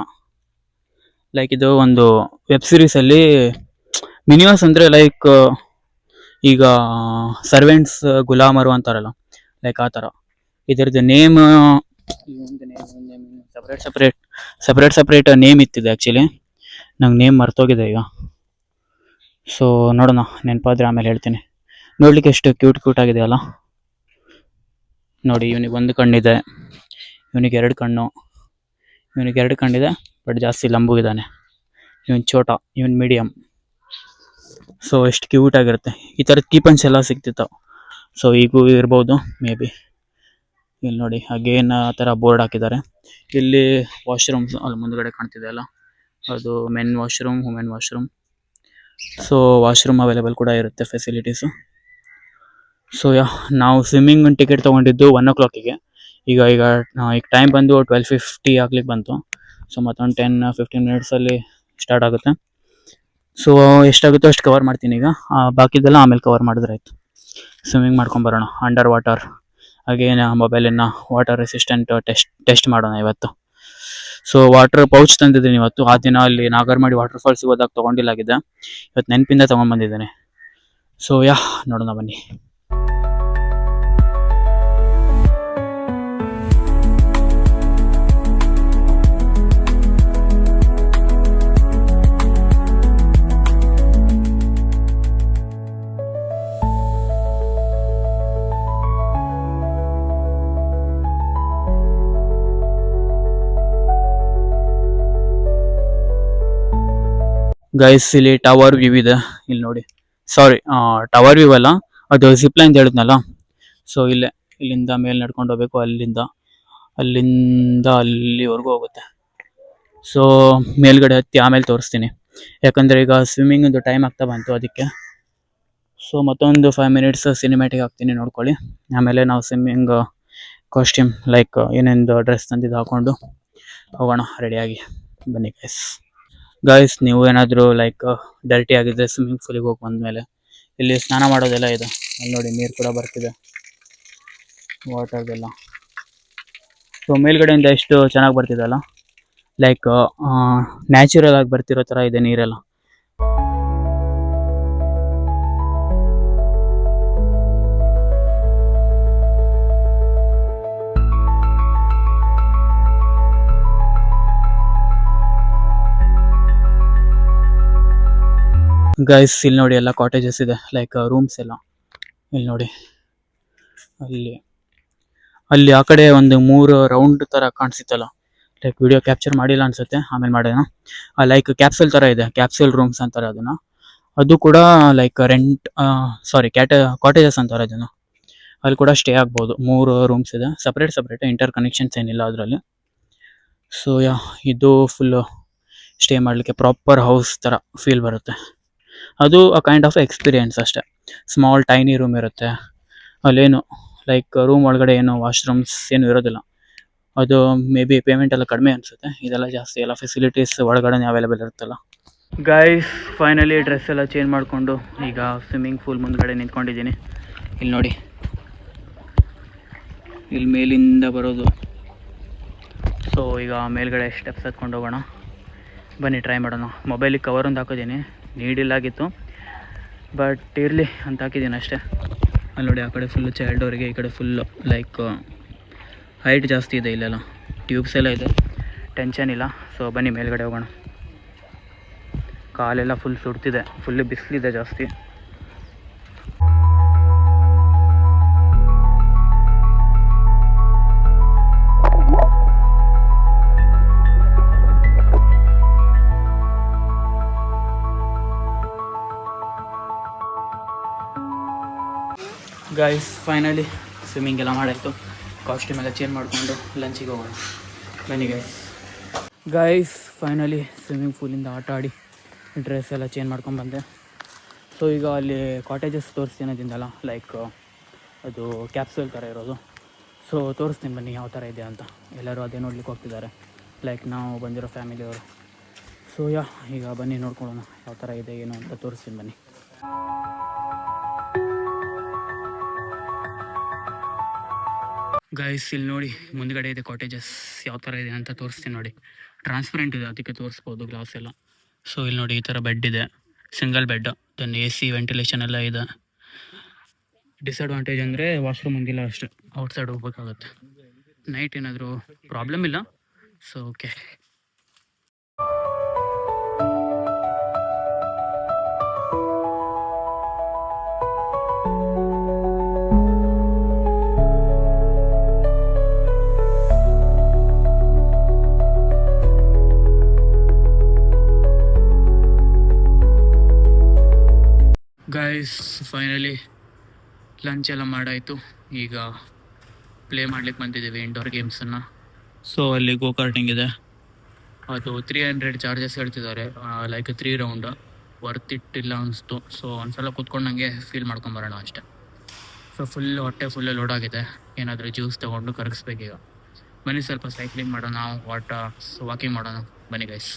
ಲೈಕ್ ಇದು ಒಂದು ವೆಬ್ ಸೀರೀಸಲ್ಲಿ ಮಿನಿಯಾಸ್ ಅಂದರೆ ಲೈಕ್ ಈಗ ಸರ್ವೆಂಟ್ಸ್ ಗುಲಾಮರು ಅಂತಾರಲ್ಲ, ಲೈಕ್ ಆ ಥರ. ಇದರದ್ದು ನೇಮ್ ಸಪ್ರೇಟ್ ನೇಮ್ ಇತ್ತಿದೆ ಆ್ಯಕ್ಚುಲಿ. ನಂಗೆ ನೇಮ್ ಮರ್ತೋಗಿದೆ ಈಗ. ಸೊ ನೋಡೋಣ, ನೆನಪಾದ್ರೆ ಆಮೇಲೆ ಹೇಳ್ತೀನಿ. ನೋಡ್ಲಿಕ್ಕೆ ಎಷ್ಟು ಕ್ಯೂಟ್ ಆಗಿದೆ ಅಲ್ಲ. ನೋಡಿ, ಇವನಿಗೆ ಒಂದು ಕಣ್ಣಿದೆ, ಇವನಿಗೆ ಎರಡು ಕಣ್ಣಿದೆ, ಬಟ್ ಜಾಸ್ತಿ ಲಂಬುಗಿದ್ದಾನೆ. ಇವನ್ ಚೋಟ, ಇವನ್ ಮೀಡಿಯಮ್. ಸೊ ಎಷ್ಟು ಕ್ಯೂಟ್ ಆಗಿರುತ್ತೆ. ಈ ಥರದ ಕೀಪನ್ಸ್ ಎಲ್ಲ ಸಿಗ್ತಿತ್ತು. ಸೊ ಈಗೂ ಇರ್ಬೋದು ಮೇ ಬಿ. ಇಲ್ಲಿ ನೋಡಿ, ಅಗೇನ್ ಆ ಥರ ಬೋರ್ಡ್ ಹಾಕಿದ್ದಾರೆ. ಇಲ್ಲಿ ವಾಶ್ರೂಮ್ಸ್ ಅಲ್ಲಿ ಮುಂದ್ಗಡೆ ಕಾಣ್ತಿದೆ ಅಲ್ಲ, ಅದು men washroom, women washroom. So washroom available ಕೂಡ ಇರುತ್ತೆ, ಫೆಸಿಲಿಟೀಸು. ಸೊ ನಾವು ಸ್ವಿಮ್ಮಿಂಗ್ ಟಿಕೆಟ್ ತೊಗೊಂಡಿದ್ದು 1 o'clock. ಈಗ ಟೈಮ್ ಬಂದು 12:50 ಆಗ್ಲಿಕ್ಕೆ ಬಂತು. ಸೊ ಮತ್ತೊಂದು 10-15 ಮಿನಿಟ್ಸಲ್ಲಿ ಸ್ಟಾರ್ಟ್ ಆಗುತ್ತೆ. ಸೊ ಎಷ್ಟಾಗುತ್ತೋ ಅಷ್ಟು ಕವರ್ ಮಾಡ್ತೀನಿ ಈಗ, ಬಾಕಿದೆಲ್ಲ ಆಮೇಲೆ ಕವರ್ ಮಾಡಿದ್ರೆ ಆಯಿತು. ಸ್ವಿಮ್ಮಿಂಗ್ ಮಾಡ್ಕೊಂಬರೋಣ ಅಂಡರ್ ವಾಟರ್. ಹಾಗೇನ ಮೊಬೈಲನ್ನು ವಾಟರ್ ರೆಸಿಸ್ಟೆಂಟ್ ಟೆಸ್ಟ್ ಮಾಡೋಣ ಇವತ್ತು. ಸೊ ವಾಟರ್ ಪೌಚ್ ತಂದಿದ್ದೀನಿ ಇವತ್ತು. ಆ ದಿನ ಅಲ್ಲಿ ನಾಗರಮಡಿ ವಾಟರ್ ಫಾಲ್ಸಿಗೆ ಹೋದಾಗ ತೊಗೊಂಡಿಲ್ಲಾಗಿದೆ, ಇವತ್ತು ನೆನಪಿಂದ ತೊಗೊಂಡ್ಬಂದಿದ್ದೇನೆ. ಸೊ ನೋಡೋಣ ಬನ್ನಿ. ಗೈಸ್ ಇಲ್ಲಿ ಟವರ್ ವ್ಯೂ ಇದೆ, ಇಲ್ಲಿ ನೋಡಿ. ಸಾರಿ, ಟವರ್ ವ್ಯೂ ಅಲ್ಲ, ಅದು ಜಿಪ್ ಲೈನ್ ಹೇಳಿದ್ನಲ್ಲ. ಸೊ ಇಲ್ಲಿಂದ ಮೇಲೆ ನಡ್ಕೊಂಡು ಹೋಗ್ಬೇಕು, ಅಲ್ಲಿಂದ ಅಲ್ಲಿವರೆಗೂ ಹೋಗುತ್ತೆ. ಸೊ ಮೇಲ್ಗಡೆ ಹತ್ತಿ ಆಮೇಲೆ ತೋರಿಸ್ತೀನಿ, ಯಾಕಂದರೆ ಈಗ ಸ್ವಿಮ್ಮಿಂಗಿಂದು ಟೈಮ್ ಆಗ್ತಾ ಬಂತು ಅದಕ್ಕೆ. ಸೊ ಮತ್ತೊಂದು 5 minutes ಸಿನಿಮ್ಯಾಟಿಕ್ ಹಾಕ್ತೀನಿ, ನೋಡ್ಕೊಳ್ಳಿ. ಆಮೇಲೆ ನಾವು ಸ್ವಿಮ್ಮಿಂಗ್ ಕಾಸ್ಟ್ಯೂಮ್ ಲೈಕ್ ಏನೇನು ಡ್ರೆಸ್ ತಂದಿದ್ದು ಹಾಕ್ಕೊಂಡು ಹೋಗೋಣ ರೆಡಿಯಾಗಿ. ಬನ್ನಿ ಗೈಸ್, ನೀವು ಏನಾದರೂ ಲೈಕ್ ಡರ್ಟಿ ಆಗಿದ್ದರೆ ಸ್ವಿಮ್ಮಿಂಗ್ ಪೂಲಿಗೆ ಹೋಗಿ ಬಂದಮೇಲೆ ಇಲ್ಲಿ ಸ್ನಾನ ಮಾಡೋದೆಲ್ಲ ಇದೆ. ಅಲ್ಲಿ ನೋಡಿ, ನೀರು ಕೂಡ ಬರ್ತಿದೆ, ವಾಟರ್ದೆಲ್ಲ. ಸೊ ಮೇಲ್ಗಡೆಯಿಂದ ಎಷ್ಟು ಚೆನ್ನಾಗಿ ಬರ್ತಿದೆ ಅಲ್ಲ, ಲೈಕ್ ನ್ಯಾಚುರಲ್ ಆಗಿ ಬರ್ತಿರೋ ಥರ ಇದೆ ನೀರೆಲ್ಲ. ಗೈಸ್ ಇಲ್ಲಿ ನೋಡಿ, ಎಲ್ಲ ಕಾಟೇಜಸ್ ಇದೆ, ಲೈಕ್ ರೂಮ್ಸ್ ಎಲ್ಲ. ಇಲ್ಲಿ ನೋಡಿ, ಅಲ್ಲಿ ಆ ಕಡೆ ಒಂದು 3 ರೌಂಡ್ ಥರ ಕಾಣಿಸುತ್ತಲ್ಲ, ಲೈಕ್ ವಿಡಿಯೋ ಕ್ಯಾಪ್ಚರ್ ಮಾಡಿಲ್ಲ ಅನ್ಸುತ್ತೆ, ಆಮೇಲೆ ಮಾಡೋಣ. ಲೈಕ್ ಕ್ಯಾಪ್ಸೂಲ್ ಥರ ಇದೆ, ಕ್ಯಾಪ್ಸೂಲ್ ರೂಮ್ಸ್ ಅಂತಾರೆ ಅದನ್ನು. ಅದು ಕೂಡ ಲೈಕ್ ಕಾಟೇಜಸ್ ಅಂತಾರೆ ಅದನ್ನು. ಅಲ್ಲಿ ಕೂಡ ಸ್ಟೇ ಆಗ್ಬೋದು. 3 ರೂಮ್ಸ್ ಇದೆ, ಸಪ್ರೇಟ್, ಇಂಟರ್ ಕನೆಕ್ಷನ್ಸ್ ಏನಿಲ್ಲ ಅದರಲ್ಲಿ. ಸೊ ಇದು ಫುಲ್ಲು ಸ್ಟೇ ಮಾಡಲಿಕ್ಕೆ ಪ್ರಾಪರ್ ಹೌಸ್ ಥರ ಫೀಲ್ ಬರುತ್ತೆ. ಅದು ಅ ಕೈಂಡ್ ಆಫ್ ಎಕ್ಸ್ಪೀರಿಯೆನ್ಸ್ ಅಷ್ಟೇ. ಸ್ಮಾಲ್ ಟೈನಿ ರೂಮ್ ಇರುತ್ತೆ, ಅಲ್ಲೇನು ಲೈಕ್ ರೂಮ್ ಒಳಗಡೆ ಏನು ವಾಶ್ರೂಮ್ಸ್ ಏನು ಇರೋದಿಲ್ಲ. ಅದು ಮೇ ಬಿ ಪೇಮೆಂಟ್ ಎಲ್ಲ ಕಡಿಮೆ ಅನಿಸುತ್ತೆ, ಇದೆಲ್ಲ ಜಾಸ್ತಿ ಎಲ್ಲ ಫೆಸಿಲಿಟೀಸ್ ಒಳಗಡೆ ಅವೈಲೇಬಲ್ ಇರುತ್ತಲ್ಲ. ಗೈಸ್ ಫೈನಲಿ ಡ್ರೆಸ್ ಎಲ್ಲ ಚೇಂಜ್ ಮಾಡಿಕೊಂಡು ಈಗ ಸ್ವಿಮ್ಮಿಂಗ್ ಪೂಲ್ ಮುಂದ್ಗಡೆ ನಿಂತ್ಕೊಂಡಿದ್ದೀನಿ. ಇಲ್ಲಿ ನೋಡಿ, ಇಲ್ಲಿ ಮೇಲಿಂದ ಬರೋದು. ಸೊ ಈಗ ಮೇಲ್ಗಡೆ ಸ್ಟೆಪ್ಸ್ ಹತ್ಕೊಂಡು ಹೋಗೋಣ, ಬನ್ನಿ ಟ್ರೈ ಮಾಡೋಣ. ಮೊಬೈಲಿಗೆ ಕವರ್ ಒಂದು ಹಾಕಿದ್ದೀನಿ, ನೀಡಿಲ್ಲಾಗಿತ್ತು ಬಟ್ ಇರಲಿ ಅಂತ ಹಾಕಿದ್ದೀನಿ ಅಷ್ಟೇ. ಅಲ್ಲಿ ನೋಡಿ, ಆ ಕಡೆ ಫುಲ್ಲು ಚೈಲ್ಡ್ ಅವರಿಗೆ, ಈ ಕಡೆ ಫುಲ್ಲು ಲೈಕ್ ಹೈಟ್ ಜಾಸ್ತಿ ಇದೆ, ಇಲ್ಲೆಲ್ಲ ಟ್ಯೂಬ್ಸ್ ಎಲ್ಲ ಇದೆ, ಟೆನ್ಷನ್ ಇಲ್ಲ. ಸೊ ಬನ್ನಿ ಮೇಲ್ಗಡೆ ಹೋಗೋಣ. ಕಾಲೆಲ್ಲ ಫುಲ್ ಸುಡ್ತಿದೆ, ಫುಲ್ಲು ಬಿಸಿಲಿದೆ ಜಾಸ್ತಿ. ಗೈಸ್ ಫೈನಲಿ ಸ್ವಿಮ್ಮಿಂಗ್ ಎಲ್ಲ ಮಾಡಾಯಿತು, ಕಾಸ್ಟ್ಯೂಮ್ ಎಲ್ಲ ಚೇಂಜ್ ಮಾಡಿಕೊಂಡು ಲಂಚಿಗೆ ಹೋಗೋಣ ಬನ್ನಿ ಗೈಸ್ ಫೈನಲಿ ಸ್ವಿಮ್ಮಿಂಗ್ ಪೂಲಿಂದ ಆಟ ಆಡಿ ಡ್ರೆಸ್ ಎಲ್ಲ ಚೇಂಜ್ ಮಾಡ್ಕೊಂಡು ಬಂದೆ. ಸೊ ಈಗ ಅಲ್ಲಿ ಕಾಟೇಜಸ್ ತೋರಿಸ್ತೀನಿ ಅದಿಂದಲ್ಲ, ಲೈಕ್ ಅದು ಕ್ಯಾಪ್ಸೂಲ್ ಥರ ಇರೋದು. ಸೊ ತೋರಿಸ್ತೀನಿ ಬನ್ನಿ ಯಾವ ಥರ ಇದೆ ಅಂತ. ಎಲ್ಲರೂ ಅದೇ ನೋಡ್ಲಿಕ್ಕೆ ಹೋಗ್ತಿದ್ದಾರೆ, ಲೈಕ್ ನಾವು ಬಂದಿರೋ ಫ್ಯಾಮಿಲಿಯವರು. ಸೊ ಈಗ ಬನ್ನಿ ನೋಡ್ಕೊಳ್ಳೋಣ ಯಾವ ಥರ ಇದೆ ಏನು ಅಂತ ತೋರಿಸ್ತೀನಿ ಬನ್ನಿ. ಗೈಸ್ ಇಲ್ಲಿ ನೋಡಿ, ಮುಂದ್ಗಡೆ ಇದೆ ಕಾಟೇಜಸ್, ಯಾವ ಥರ ಇದೆ ಅಂತ ತೋರಿಸ್ತೀನಿ ನೋಡಿ. ಟ್ರಾನ್ಸ್ಪರೆಂಟ್ ಇದೆ, ಅದಕ್ಕೆ ತೋರಿಸ್ಬೋದು ಗ್ಲಾಸ್ ಎಲ್ಲ. ಸೊ ಇಲ್ಲಿ ನೋಡಿ, ಈ ಥರ ಬೆಡ್ ಇದೆ, single bed, then AC ventilation ಎಲ್ಲ ಇದೆ. ಡಿಸಡ್ವಾಂಟೇಜ್ ಅಂದರೆ ವಾಶ್ರೂಮ್ ಒಂದಿಲ್ಲ ಅಷ್ಟೇ, ಔಟ್ಸೈಡ್ ಹೋಗ್ಬೇಕಾಗತ್ತೆ. ನೈಟ್ ಏನಾದರೂ ಪ್ರಾಬ್ಲಮ್ ಇಲ್ಲ, so okay. Guys finally lunch ಎಲ್ಲ ಮಾಡಾಯಿತು, ಈಗ ಪ್ಲೇ ಮಾಡ್ಲಿಕ್ಕೆ ಬಂದಿದ್ದೀವಿ ಇಂಡೋರ್ ಗೇಮ್ಸನ್ನು. ಸೊ ಅಲ್ಲಿ ಗೋ ಕಾರ್ಟಿಂಗ್ ಇದೆ, ಅದು 300 ಚಾರ್ಜಸ್ ಹೇಳ್ತಿದ್ದಾರೆ, ಲೈಕ್ 3 ರೌಂಡ್. ವರ್ತ್ ಇಟ್ ಇಲ್ಲ ಅನಿಸ್ತು. ಸೊ ಒಂದ್ಸಲ ಕೂತ್ಕೊಂಡು ನನಗೆ ಫೀಲ್ ಮಾಡ್ಕೊಂಬರೋಣ ಅಷ್ಟೇ. ಸೊ ಫುಲ್ ಹೊಟ್ಟೆ ಫುಲ್ಲು ಲೋಡ್ ಆಗಿದೆ, ಏನಾದರೂ ಜ್ಯೂಸ್ ತೊಗೊಂಡು ಕರಗಿಸ್ಬೇಕೀಗ. ಬನ್ನಿ ಸ್ವಲ್ಪ ಸೈಕ್ಲಿಂಗ್ ಮಾಡೋಣ, ವಾಕಿಂಗ್ ಮಾಡೋಣ ಬನ್ನಿ ಗೈಸ್.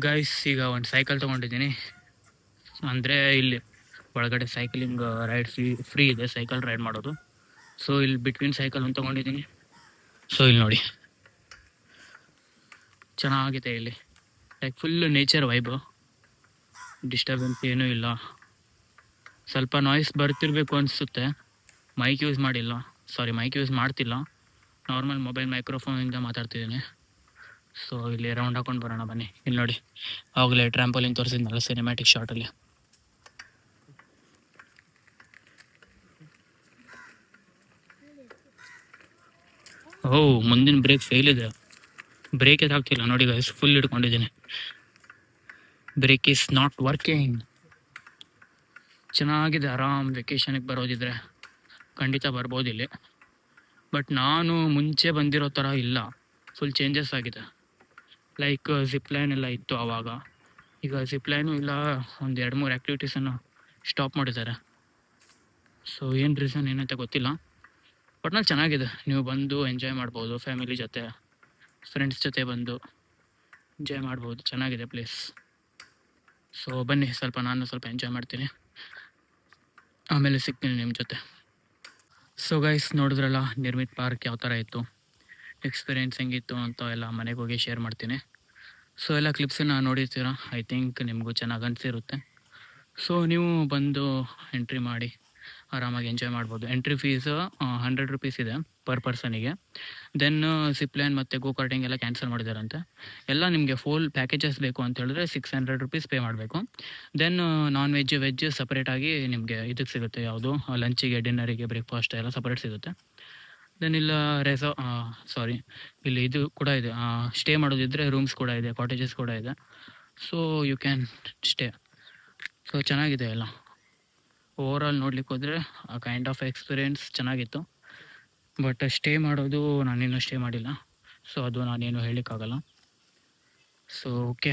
ಗೈಸ್ ಈಗ ಒಂದು ಸೈಕಲ್ ತೊಗೊಂಡಿದ್ದೀನಿ, ಅಂದರೆ ಇಲ್ಲಿ ಒಳಗಡೆ ಸೈಕ್ಲಿಂಗ್ ರೈಡ್ ಫ್ರೀ ಇದೆ, ಸೈಕಲ್ ರೈಡ್ ಮಾಡೋದು. ಸೊ ಇಲ್ಲಿ ಬಿಟ್ವೀನ್ ಸೈಕಲ್ ಒಂದು ತೊಗೊಂಡಿದ್ದೀನಿ. ಸೊ ಇಲ್ಲಿ ನೋಡಿ, ಚೆನ್ನಾಗಿದೆ ಇಲ್ಲಿ, like full nature vibe, disturbance ಏನೂ ಇಲ್ಲ. ಸ್ವಲ್ಪ ನಾಯ್ಸ್ ಬರ್ತಿರಬೇಕು ಅನಿಸುತ್ತೆ, ಮೈಕ್ ಯೂಸ್ ಮಾಡ್ತಿಲ್ಲ, ನಾರ್ಮಲ್ ಮೊಬೈಲ್ ಮೈಕ್ರೋಫೋನಿಂದ ಮಾತಾಡ್ತಿದ್ದೀನಿ. ಸೊ ಇಲ್ಲಿ ರೌಂಡ್ ಹಾಕೊಂಡು ಬರೋಣ ಬನ್ನಿ. ಇಲ್ಲಿ ನೋಡಿ, ಆವಾಗಲೇ ಟ್ರ್ಯಾಂಪೋಲಿನ್ ತೋರಿಸಿದ್ನಲ್ಲ ಸಿನಿಮ್ಯಾಟಿಕ್ ಶಾರ್ಟಲ್ಲಿ. ಮುಂದಿನ ಬ್ರೇಕ್ ಫೇಲ್ ಇದೆ, ಬ್ರೇಕ್ ಆಗ್ತಿಲ್ಲ ನೋಡಿ ಗೈಸ್, ಫುಲ್ ಹಿಡ್ಕೊಂಡಿದ್ದೀನಿ, ಬ್ರೇಕ್ ಈಸ್ ನಾಟ್ ವರ್ಕಿಂಗ್. ಚೆನ್ನಾಗಿದೆ, ಆರಾಮ್ ವೆಕೇಷನಿಗೆ ಬರೋದಿದ್ರೆ ಖಂಡಿತ ಬರ್ಬೋದು ಇಲ್ಲಿ. ಬಟ್ ನಾನು ಮುಂಚೆ ಬಂದಿರೋ ಥರ ಇಲ್ಲ, ಫುಲ್ ಚೇಂಜಸ್ ಆಗಿದೆ. ಲೈಕ್ ಜಿಪ್ಲೈನ್ ಎಲ್ಲ ಇತ್ತು ಆವಾಗ, ಈಗ ಜಿಪ್ಲೈನು ಇಲ್ಲ, ಒಂದು 2-3 ಆ್ಯಕ್ಟಿವಿಟೀಸನ್ನು ಸ್ಟಾಪ್ ಮಾಡಿದ್ದಾರೆ. ಸೊ ಏನು ರೀಸನ್ ಏನಂತ ಗೊತ್ತಿಲ್ಲ, ಬಟ್ ನಾನು ಚೆನ್ನಾಗಿದೆ, ನೀವು ಬಂದು ಎಂಜಾಯ್ ಮಾಡ್ಬೋದು, ಫ್ಯಾಮಿಲಿ ಜೊತೆ ಫ್ರೆಂಡ್ಸ್ ಜೊತೆ ಬಂದು ಎಂಜಾಯ್ ಮಾಡ್ಬೋದು, ಚೆನ್ನಾಗಿದೆ ಪ್ಲೇಸ್. ಸೊ ಬನ್ನಿ ನಾನು ಸ್ವಲ್ಪ ಎಂಜಾಯ್ ಮಾಡ್ತೀನಿ, ಆಮೇಲೆ ಸಿಗ್ತೀನಿ ನಿಮ್ಮ ಜೊತೆ. ಸೊ ಗೈಸ್ ನೋಡಿದ್ರಲ್ಲ ನಿರ್ಮಿತ್ ಪಾರ್ಕ್ ಯಾವ ಥರ ಇತ್ತು, ಎಕ್ಸ್ಪೀರಿಯೆನ್ಸ್ ಹೆಂಗಿತ್ತು ಅಂತ ಎಲ್ಲ ಮನೆಗೆ ಹೋಗಿ ಶೇರ್ ಮಾಡ್ತೀನಿ. ಸೊ ಎಲ್ಲ ಕ್ಲಿಪ್ಸನ್ನು ನೋಡಿರ್ತೀರ, ಐ ಥಿಂಕ್ ನಿಮಗೂ ಚೆನ್ನಾಗಿ ಅನಿಸಿರುತ್ತೆ. ಸೊ ನೀವು ಬಂದು ಎಂಟ್ರಿ ಮಾಡಿ ಆರಾಮಾಗಿ ಎಂಜಾಯ್ ಮಾಡ್ಬೋದು. ಎಂಟ್ರಿ ಫೀಸ್ 100 ರೂಪೀಸ್ ಇದೆ ಪರ್ ಪರ್ಸನಿಗೆ. ದೆನ್ ಜಿಪ್ಲೈನ್ ಮತ್ತು ಗೋ ಕಾರ್ಟಿಂಗ್ ಎಲ್ಲ ಕ್ಯಾನ್ಸಲ್ ಮಾಡಿದಾರಂತೆ. ಎಲ್ಲ ನಿಮಗೆ ಫುಲ್ ಪ್ಯಾಕೇಜಸ್ ಬೇಕು ಅಂತ ಹೇಳಿದ್ರೆ 600 ರೂಪೀಸ್ ಪೇ ಮಾಡಬೇಕು. ದೆನ್ ನಾನ್ ವೆಜ್ ವೆಜ್ ಸಪ್ರೇಟಾಗಿ ನಿಮಗೆ ಇದಕ್ಕೆ ಸಿಗುತ್ತೆ, ಯಾವುದು ಲಂಚಿಗೆ ಡಿನ್ನರಿಗೆ ಬ್ರೇಕ್ಫಾಸ್ಟ್ ಎಲ್ಲ ಸಪ್ರೇಟ್ ಸಿಗುತ್ತೆ. ದೆನ್ ಇಲ್ಲ ಇಲ್ಲಿ ಇದು ಕೂಡ ಇದೆ, ಸ್ಟೇ ಮಾಡೋದಿದ್ರೆ ರೂಮ್ಸ್ ಕೂಡ ಇದೆ, ಕಾಟೇಜಸ್ ಕೂಡ ಇದೆ. So you can stay. So ಚೆನ್ನಾಗಿದೆ ಎಲ್ಲ, ಓವರಾಲ್ ನೋಡ್ಲಿಕ್ಕೆ ಹೋದರೆ ಆ ಕೈಂಡ್ ಆಫ್ ಎಕ್ಸ್ಪೀರಿಯೆನ್ಸ್ ಚೆನ್ನಾಗಿತ್ತು. ಬಟ್ ಸ್ಟೇ ಮಾಡೋದು ನಾನೇನು ಸ್ಟೇ ಮಾಡಿಲ್ಲ, ಸೊ ಅದು ನಾನೇನು ಹೇಳಲಿಕ್ಕಾಗಲ್ಲ. ಸೊ ಓಕೆ,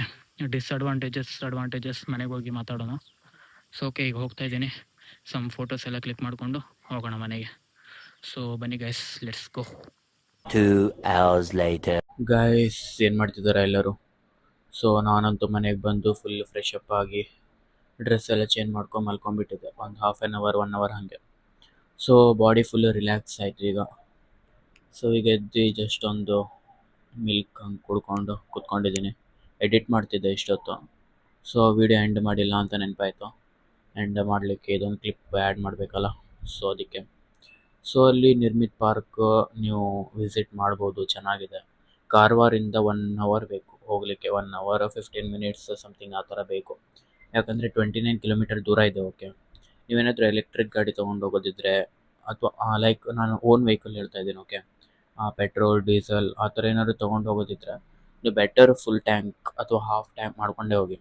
ಅಡ್ವಾಂಟೇಜಸ್ ಮನೆಗೆ ಹೋಗಿ ಮಾತಾಡೋಣ. ಸೊ ಓಕೆ, ಈಗ ಹೋಗ್ತಾ ಇದ್ದೀನಿ. ಸಮ್ ಫೋಟೋಸ್ ಎಲ್ಲ ಕ್ಲಿಕ್ ಮಾಡಿಕೊಂಡು ಹೋಗೋಣ ಮನೆಗೆ. ಸೊ ಬನ್ನಿ guys, let's go. 2 hours later. Guys ಏನು ಮಾಡ್ತಿದ್ದಾರೆ ಎಲ್ಲರೂ? ಸೊ ನಾನಂತೂ ಮನೆಗೆ ಬಂದು ಫುಲ್ ಫ್ರೆಶ್ ಅಪ್ ಆಗಿ ಡ್ರೆಸ್ ಎಲ್ಲ ಚೇಂಜ್ ಮಾಡ್ಕೊಂಡು ಮಲ್ಕೊಂಡ್ಬಿಟ್ಟಿದ್ದೆ ಒಂದು ಹಾಫ್ ಆನ್ ಅವರ್ 1 ಅವರ್ ಹಾಗೆ. ಸೊ ಬಾಡಿ ಫುಲ್ಲು ರಿಲ್ಯಾಕ್ಸ್ ಆಯಿತು ಈಗ. ಸೊ ಈಗ ಎದ್ದು ಜಸ್ಟ್ ಒಂದು ಮಿಲ್ಕ್ ಹಂಗೆ ಕುಡ್ಕೊಂಡು ಕೂತ್ಕೊಂಡಿದ್ದೀನಿ. ಎಡಿಟ್ ಮಾಡ್ತಿದ್ದೆ ಇಷ್ಟೊತ್ತು. ಸೊ ವಿಡಿಯೋ ಎಂಡ್ ಮಾಡಿಲ್ಲ ಅಂತ ನೆನಪಾಯಿತು. ಎಂಡ್ ಮಾಡಲಿಕ್ಕೆ ಇದೊಂದು ಕ್ಲಿಪ್ ಆ್ಯಡ್ ಮಾಡಬೇಕಲ್ಲ, ಸೊ ಅದಕ್ಕೆ. ಸೊ ಅಲ್ಲಿ ನಿರ್ಮಿತ್ ಪಾರ್ಕ್ ನೀವು ವಿಸಿಟ್ ಮಾಡ್ಬೋದು, ಚೆನ್ನಾಗಿದೆ. ಕಾರವಾರಿಂದ 1 ಅವರ್ ಬೇಕು ಹೋಗಲಿಕ್ಕೆ, 1 ಅವರ್ 15 ಮಿನಿಟ್ಸ್ ಸಮಥಿಂಗ್ ಆ ಥರ ಬೇಕು. ಯಾಕಂದರೆ 29 ಕಿಲೋಮೀಟರ್ ದೂರ ಇದೆ. ಓಕೆ, ನೀವೇನಾದರೂ ಎಲೆಕ್ಟ್ರಿಕ್ ಗಾಡಿ ತೊಗೊಂಡು ಹೋಗೋದಿದ್ರೆ, ಅಥವಾ ಲೈಕ್ ನಾನು ಓನ್ ವೆಹಿಕಲ್ ಹೇಳ್ತಾ ಇದ್ದೀನಿ. ಓಕೆ, ಪೆಟ್ರೋಲ್ ಡೀಸೆಲ್ ಆ ಥರ ಏನಾದರೂ ತೊಗೊಂಡು ಹೋಗೋದಿದ್ರೆ ನೀವು ಬೆಟರ್ ಫುಲ್ ಟ್ಯಾಂಕ್ ಅಥವಾ ಹಾಫ್ ಟ್ಯಾಂಕ್ ಮಾಡ್ಕೊಂಡೇ ಹೋಗಿ.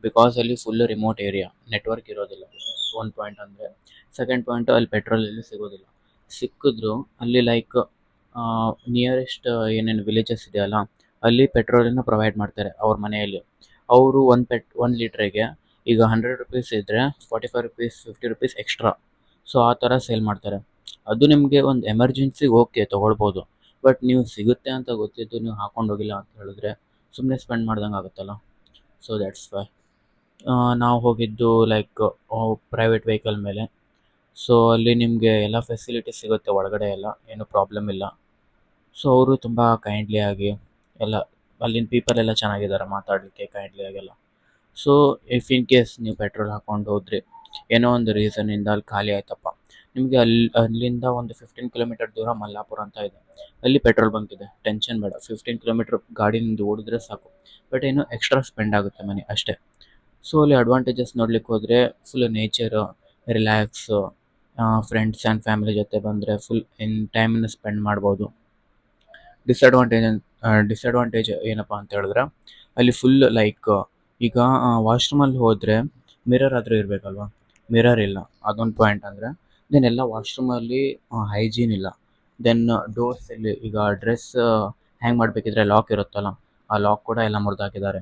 ಬಿಕಾಸ್ ಅಲ್ಲಿ ಫುಲ್ ರಿಮೋಟ್ ಏರಿಯಾ, ನೆಟ್ವರ್ಕ್ ಇರೋದಿಲ್ಲ. ಒಂದು ಪಾಯಿಂಟ್ ಅಂದರೆ. ಸೆಕೆಂಡ್ ಪಾಯಿಂಟು, ಅಲ್ಲಿ ಪೆಟ್ರೋಲ್ ಎಲ್ಲಿ ಸಿಗೋದಿಲ್ಲ. ಸಿಕ್ಕಿದ್ರು ಅಲ್ಲಿ ಲೈಕ್ ನಿಯರೆಸ್ಟ್ ಏನೇನು ವಿಲೇಜಸ್ ಇದೆಯಲ್ಲ, ಅಲ್ಲಿ ಪೆಟ್ರೋಲನ್ನು ಪ್ರೊವೈಡ್ ಮಾಡ್ತಾರೆ ಅವ್ರ ಮನೆಯಲ್ಲಿ. ಅವರು ಒಂದು ಲೀಟ್ರಿಗೆ ಈಗ 100 ರುಪೀಸ್ ಇದ್ದರೆ 45 ರುಪೀಸ್ 50 ರುಪೀಸ್ ಎಕ್ಸ್ಟ್ರಾ. ಸೊ ಆ ಥರ ಸೇಲ್ ಮಾಡ್ತಾರೆ. ಅದು ನಿಮಗೆ ಒಂದು ಎಮರ್ಜೆನ್ಸಿಗೆ ಓಕೆ ತೊಗೊಳ್ಬೋದು. ಬಟ್ ನೀವು ಸಿಗುತ್ತೆ ಅಂತ ಗೊತ್ತಿದ್ದು ನೀವು ಹಾಕೊಂಡು ಹೋಗಿಲ್ಲ ಅಂತ ಹೇಳಿದ್ರೆ ಸುಮ್ಮನೆ ಸ್ಪೆಂಡ್ ಮಾಡ್ದಂಗೆ ಆಗುತ್ತಲ್ಲ. ಸೊ ದ್ಯಾಟ್ಸ್ ವೈ ನಾವು ಹೋಗಿದ್ದು ಲೈಕ್ ಪ್ರೈವೇಟ್ ವೆಹಿಕಲ್ ಮೇಲೆ. ಸೊ ಅಲ್ಲಿ ನಿಮಗೆ ಎಲ್ಲ ಫೆಸಿಲಿಟೀಸ್ ಸಿಗುತ್ತೆ ಒಳಗಡೆ ಎಲ್ಲ, ಏನೂ ಪ್ರಾಬ್ಲಮ್ ಇಲ್ಲ. ಸೊ ಅವರು ತುಂಬ ಕೈಂಡ್ಲಿ ಆಗಿ ಎಲ್ಲ, ಅಲ್ಲಿನ ಪೀಪಲ್ ಎಲ್ಲ ಚೆನ್ನಾಗಿದ್ದಾರೆ ಮಾತಾಡಲಿಕ್ಕೆ, ಕೈಂಡ್ಲಿ ಆಗೆಲ್ಲ. ಸೊ ಇಫ್ ಇನ್ ಕೇಸ್ ನೀವು ಪೆಟ್ರೋಲ್ ಹಾಕ್ಕೊಂಡು ಹೋದ್ರಿ, ಏನೋ ಒಂದು ರೀಸನ್ನಿಂದ ಅಲ್ಲಿ ಖಾಲಿ ಆಯ್ತಪ್ಪ, ನಿಮಗೆ ಅಲ್ಲಿಂದ ಒಂದು 15 ಕಿಲೋಮೀಟರ್ ದೂರ ಮಲ್ಲಾಪುರ ಅಂತ ಇದೆ. ಅಲ್ಲಿ ಪೆಟ್ರೋಲ್ ಬಂಕ್ ಇದೆ, ಟೆನ್ಷನ್ ಬೇಡ. 15 ಕಿಲೋಮೀಟರ್ ಗಾಡಿ ನಿಮ್ದು ಓಡಿದ್ರೆ ಸಾಕು. ಬಟ್ ಏನು ಎಕ್ಸ್ಟ್ರಾ ಸ್ಪೆಂಡ್ ಆಗುತ್ತೆ ಮನಿ ಅಷ್ಟೇ. ಸೊ ಅಲ್ಲಿ ಅಡ್ವಾಂಟೇಜಸ್ ನೋಡ್ಲಿಕ್ಕೆ ಹೋದರೆ full nature, relax, friends and family ಜೊತೆ ಬಂದರೆ ಫುಲ್ ಟೈಮನ್ನು ಸ್ಪೆಂಡ್ ಮಾಡ್ಬೋದು. ಡಿಸಡ್ವಾಂಟೇಜ್ ಏನಪ್ಪ ಅಂತ ಹೇಳಿದ್ರೆ ಅಲ್ಲಿ ಫುಲ್ ಲೈಕ್ ಈಗ ವಾಶ್ರೂಮಲ್ಲಿ ಹೋದರೆ ಮಿರರ್ ಆದರೂ ಇರಬೇಕಲ್ವ, ಮಿರರ್ ಇಲ್ಲ, ಅದೊಂದು ಪಾಯಿಂಟ್. ಅಂದರೆ ದೆನ್ ಎಲ್ಲ ವಾಶ್ರೂಮಲ್ಲಿ ಹೈಜೀನ್ ಇಲ್ಲ. ದೆನ್ ಡೋರ್ಸಲ್ಲಿ ಈಗ ಡ್ರೆಸ್ ಹ್ಯಾಂಗ್ ಮಾಡಬೇಕಿದ್ರೆ ಲಾಕ್ ಇರುತ್ತಲ್ಲ, ಆ ಲಾಕ್ ಕೂಡ ಎಲ್ಲ ಮುರಿದಾಕಿದ್ದಾರೆ.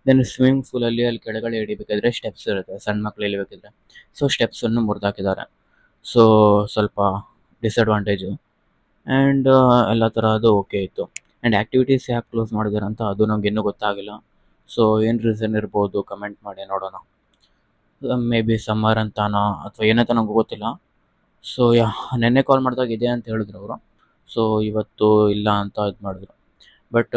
ದೆನ್ ಸ್ವಿಮ್ಮಿಂಗ್ ಪೂಲಲ್ಲಿ ಅಲ್ಲಿ ಕೆಳಗಡೆ ಇಳಿಬೇಕಿದ್ರೆ ಸ್ಟೆಪ್ಸ್ ಇರುತ್ತೆ, ಸಣ್ಣ ಮಕ್ಕಳು ಇಳಿಬೇಕಿದ್ರೆ. ಸೊ ಸ್ಟೆಪ್ಸನ್ನು ಮುರಿದಾಕಿದ್ದಾರೆ. ಸೊ ಸ್ವಲ್ಪ ಡಿಸಡ್ವಾಂಟೇಜು. ಆ್ಯಂಡ್ ಎಲ್ಲ ಥರದ್ದು ಓಕೆ ಇತ್ತು. ಆ್ಯಂಡ್ ಆ್ಯಕ್ಟಿವಿಟೀಸ್ ಯಾಕೆ ಕ್ಲೋಸ್ ಮಾಡಿದ್ದಾರೆ ಅಂತ ಅದು ನಮ್ಗೆ ಇನ್ನೂ ಗೊತ್ತಾಗಿಲ್ಲ. ಸೊ ಏನು ರೀಸನ್ ಇರ್ಬೋದು, ಕಮೆಂಟ್ ಮಾಡಿ ನೋಡೋಣ. ಮೇ ಬಿ ಸಮ್ಮರ್ ಅಂತಾನೋ ಅಥವಾ ಏನಂತ ನಂಗೆ ಗೊತ್ತಿಲ್ಲ. ಸೊ ನೆನ್ನೆ ಕಾಲ್ ಮಾಡಿದಾಗ ಇದೆ ಅಂತ ಹೇಳಿದ್ರು ಅವರು. ಸೊ ಇವತ್ತು ಇಲ್ಲ ಅಂತ ಇದು ಮಾಡಿದ್ರು. ಬಟ್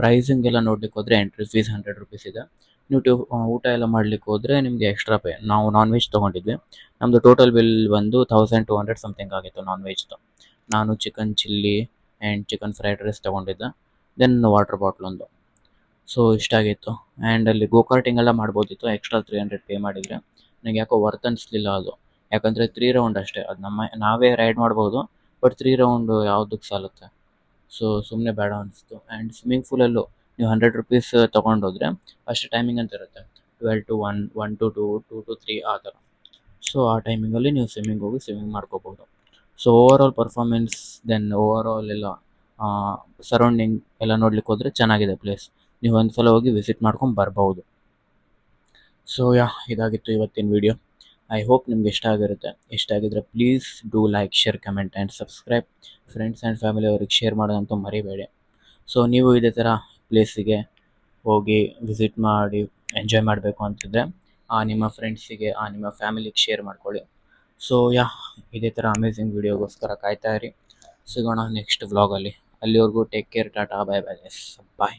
ಪ್ರೈಸಿಂಗ್ ಎಲ್ಲ ನೋಡ್ಲಿಕ್ಕೆ ಹೋದರೆ ಎಂಟ್ರಿ ಫೀಸ್ 100 ರುಪೀಸ್ ಇದೆ. ನೀವು ಊಟ ಎಲ್ಲ ಮಾಡ್ಲಿಕ್ಕೆ ಹೋದರೆ ನಿಮಗೆ ಎಕ್ಸ್ಟ್ರಾ ಪೇ. ನಾವು ನಾನ್ ವೆಜ್ ತೊಗೊಂಡಿದ್ವಿ, ನಮ್ಮದು ಟೋಟಲ್ ಬಿಲ್ ಬಂದು 1200 ಸಮಥಿಂಗ್ ಆಗಿತ್ತು ನಾನ್ ವೆಜ್ದು. ನಾನು chicken chilli and chicken fried rice ತೊಗೊಂಡಿದ್ದೆ. ದೆನ್ ವಾಟರ್ ಬಾಟ್ಲ್ ಒಂದು. ಸೊ ಇಷ್ಟಾಗಿತ್ತು. ಆ್ಯಂಡ್ ಅಲ್ಲಿ ಗೋಕಾರ್ಟಿಂಗ್ ಎಲ್ಲ ಮಾಡ್ಬೋದಿತ್ತು, ಎಕ್ಸ್ಟ್ರಾ 300 ಪೇ ಮಾಡಿದರೆ. ನನಗೆ ಯಾಕೋ ವರ್ತ್ ಅನಿಸ್ಲಿಲ್ಲ ಅದು. ಯಾಕಂದರೆ 3 ರೌಂಡ್ ಅಷ್ಟೇ, ಅದು ನಾವೇ ರೈಡ್ ಮಾಡ್ಬೋದು. ಬಟ್ 3 ರೌಂಡು ಯಾವುದಕ್ಕೆ ಸಾಲುತ್ತೆ? ಸೊ ಸುಮ್ಮನೆ ಬೇಡ ಅನಿಸ್ತು. ಆ್ಯಂಡ್ ಸ್ವಿಮ್ಮಿಂಗ್ ಪೂಲಲ್ಲೂ ನೀವು 100 ರುಪೀಸ್ ತೊಗೊಂಡೋದ್ರೆ ಅಷ್ಟು ಟೈಮಿಂಗ್ ಅಂತ ಇರುತ್ತೆ, 12 to 1, 1 to 2, 2 to 3 ಆ ಥರ. ಸೊ ಆ ಟೈಮಿಂಗಲ್ಲಿ ನೀವು ಸ್ವಿಮ್ಮಿಂಗ್ ಮಾಡ್ಕೋಬೋದು. So overall performance, then overall ಎಲ್ಲ ಸರೌಂಡಿಂಗ್ ಎಲ್ಲ ನೋಡ್ಲಿಕ್ಕೆ ಹೋದರೆ ಚೆನ್ನಾಗಿದೆ ಪ್ಲೇಸ್. ನೀವು ಒಂದು ಸಲ ಹೋಗಿ ವಿಸಿಟ್ ಮಾಡ್ಕೊಂಡು ಬರ್ಬೋದು. ಸೊ ಇದಾಗಿತ್ತು ಇವತ್ತಿನ ವಿಡಿಯೋ. ಐ ಹೋಪ್ ನಿಮ್ಗೆ ಇಷ್ಟ ಆಗಿರುತ್ತೆ. ಇಷ್ಟ ಆಗಿದ್ರೆ please do like, share, comment and subscribe. Friends and family ಅವ್ರಿಗೆ ಶೇರ್ ಮಾಡೋದಂತೂ ಮರಿಬೇಡಿ. ಸೊ ನೀವು ಇದೇ ಥರ ಪ್ಲೇಸಿಗೆ ಹೋಗಿ ವಿಸಿಟ್ ಮಾಡಿ ಎಂಜಾಯ್ ಮಾಡಬೇಕು ಅಂತಿದ್ರೆ ನಿಮ್ಮ ಫ್ರೆಂಡ್ಸಿಗೆ, ನಿಮ್ಮ ಫ್ಯಾಮಿಲಿಗೆ ಶೇರ್ ಮಾಡ್ಕೊಳ್ಳಿ. ಸೊ ಇದೇ ಥರ ಅಮೇಝಿಂಗ್ ವಿಡಿಯೋಗೋಸ್ಕರ ಕಾಯ್ತಾ ಇರಿ. ಸಿಗೋಣ ನೆಕ್ಸ್ಟ್ ವ್ಲಾಗಲ್ಲಿ. ಅಲ್ಲಿವರೆಗೂ take care, tata, bye bye, ಬಾಯ್.